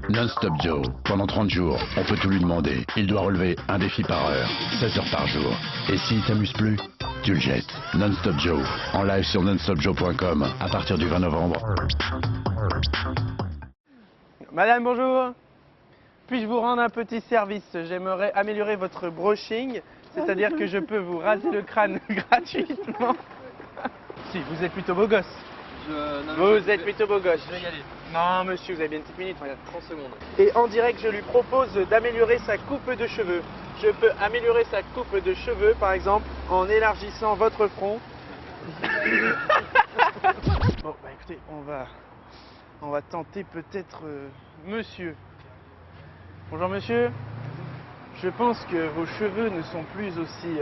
Non-Stop Joe. Pendant 30 jours, on peut tout lui demander. Il doit relever un défi par heure, 16 heures par jour. Et s'il t'amuse plus, tu le jettes. Non-Stop Joe. En live sur nonstopjoe.com à partir du 20 novembre. Madame, bonjour. Puis-je vous rendre un petit service? J'aimerais améliorer votre brushing, c'est-à-dire que je peux vous raser le crâne gratuitement. Si, vous êtes plutôt beau gosse. Vous êtes plutôt beau gosse. Je vais y aller. Non, monsieur, vous avez bien une petite minute, regarde. 30 secondes. Et en direct, je lui propose d'améliorer sa coupe de cheveux. Je peux améliorer sa coupe de cheveux, par exemple, en élargissant votre front. Bon, bah écoutez, on va tenter peut-être monsieur. Bonjour monsieur. Je pense que vos cheveux ne sont plus aussi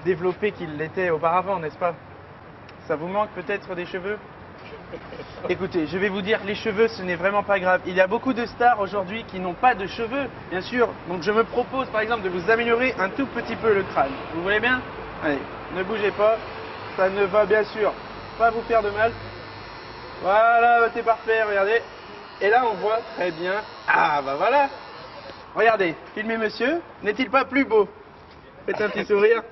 développés qu'ils l'étaient auparavant, n'est-ce pas? Ça vous manque peut-être des cheveux? Écoutez, je vais vous dire, les cheveux, ce n'est vraiment pas grave. Il y a beaucoup de stars aujourd'hui qui n'ont pas de cheveux, bien sûr. Donc je me propose par exemple de vous améliorer un tout petit peu le crâne. Vous voulez bien? Allez, ne bougez pas. Ça ne va bien sûr pas vous faire de mal. Voilà, c'est parfait, regardez. Et là, on voit très bien. Ah, bah voilà. Regardez, filmez monsieur. N'est-il pas plus beau? Faites un petit sourire.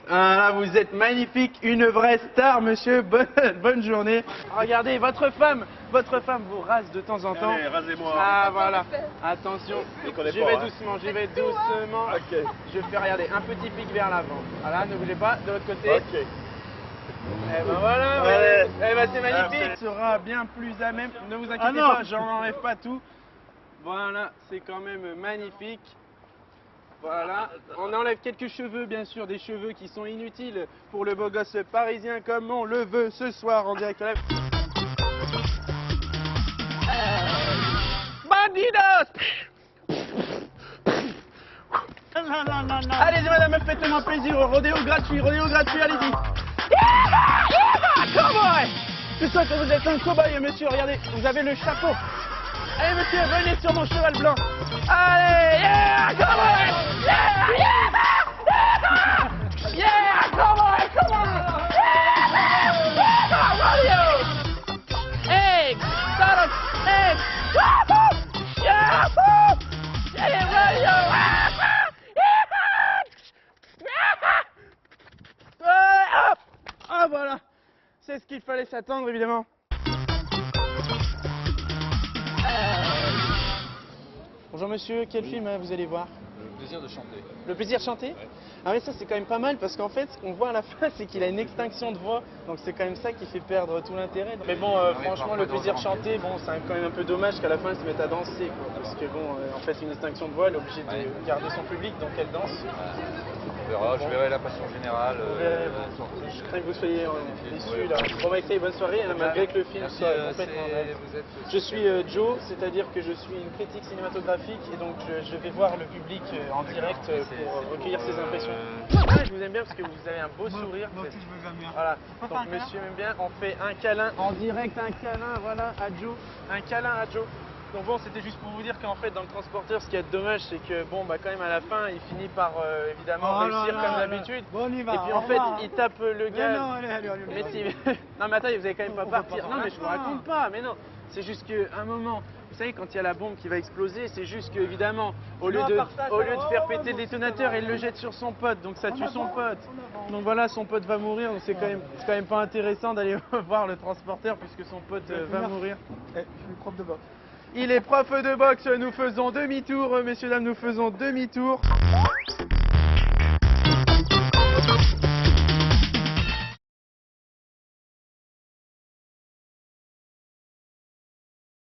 Ah là, vous êtes magnifique, une vraie star, monsieur. Bonne journée. Regardez, votre femme vous rase de temps en temps. Allez, rasez-moi. Ah voilà. Attention. Décollez J'y pas, vais hein. doucement, j'y vais doucement. Ok. Je fais regarder un petit pic vers l'avant. Voilà, ne bougez pas. De l'autre côté. Ok. Eh ben voilà. Ouais. Eh ben c'est magnifique. Merci. Sera bien plus à même. Ne vous inquiétez non. pas, j'en enlève pas tout. Voilà, c'est quand même magnifique. Voilà, on enlève quelques cheveux, bien sûr, des cheveux qui sont inutiles pour le beau gosse parisien comme on le veut ce soir en direct live. Bandidos! Allez-y madame, faites-moi plaisir, rodéo gratuit, allez-y. Cowboy! Je sais que vous êtes un cowboy, monsieur, regardez, vous avez le chapeau. Allez monsieur, venez sur mon cheval blanc. Allez, yeah, cowboy! Yeah, yeah, yeah, yeah, cowboy, come on! Yeah, rodeo! Hey, start up, hey, wahoo! Yeah, woo! Hey, rodeo! Hop! Ah voilà, c'est ce qu'il fallait s'attendre évidemment. Bonjour monsieur, quel film vous allez voir? Le plaisir de chanter. Le plaisir de chanter? Ouais. Ah oui, ça c'est quand même pas mal parce qu'en fait ce qu'on voit à la fin c'est qu'il a une extinction de voix, donc c'est quand même ça qui fait perdre tout l'intérêt. Mais bon, franchement le plaisir de chanter, bon c'est quand même un peu dommage qu'à la fin il se mette à danser quoi, parce que bon, en fait une extinction de voix elle est obligée de garder son public donc elle danse. On verra, je verrai la passion générale. Je crains que vous soyez déçus là. Bon bah écoutez, bonne soirée, hein, malgré que le film soit complètement net. Je suis Joe, c'est-à-dire que je suis une critique cinématographique et donc je vais voir le public en direct pour recueillir ses impressions. Je vous aime bien parce que vous avez un beau sourire. Moi aussi je me aime bien. Voilà, donc monsieur m'aime bien, on fait un câlin en direct, un câlin voilà à Joe, un câlin à Joe. Donc bon, c'était juste pour vous dire qu'en fait dans le transporteur ce qui est dommage c'est que bon bah quand même à la fin il finit par évidemment réussir comme d'habitude. Bon, on y va. Et puis en fait il tape le gars. Non, allez. Mais si, non mais attends, vous allez quand même pas partir. Non mais je vous raconte pas, mais non. C'est juste qu'à un moment, vous savez, quand il y a la bombe qui va exploser, c'est juste que évidemment, au lieu de faire péter le détonateur, il le jette sur son pote, donc ça tue son pote. Donc voilà, son pote va mourir, donc c'est quand même pas intéressant d'aller voir le transporteur puisque son pote va mourir. Je suis prof de boxe. Il est prof de boxe, nous faisons demi-tour, messieurs dames, nous faisons demi-tour.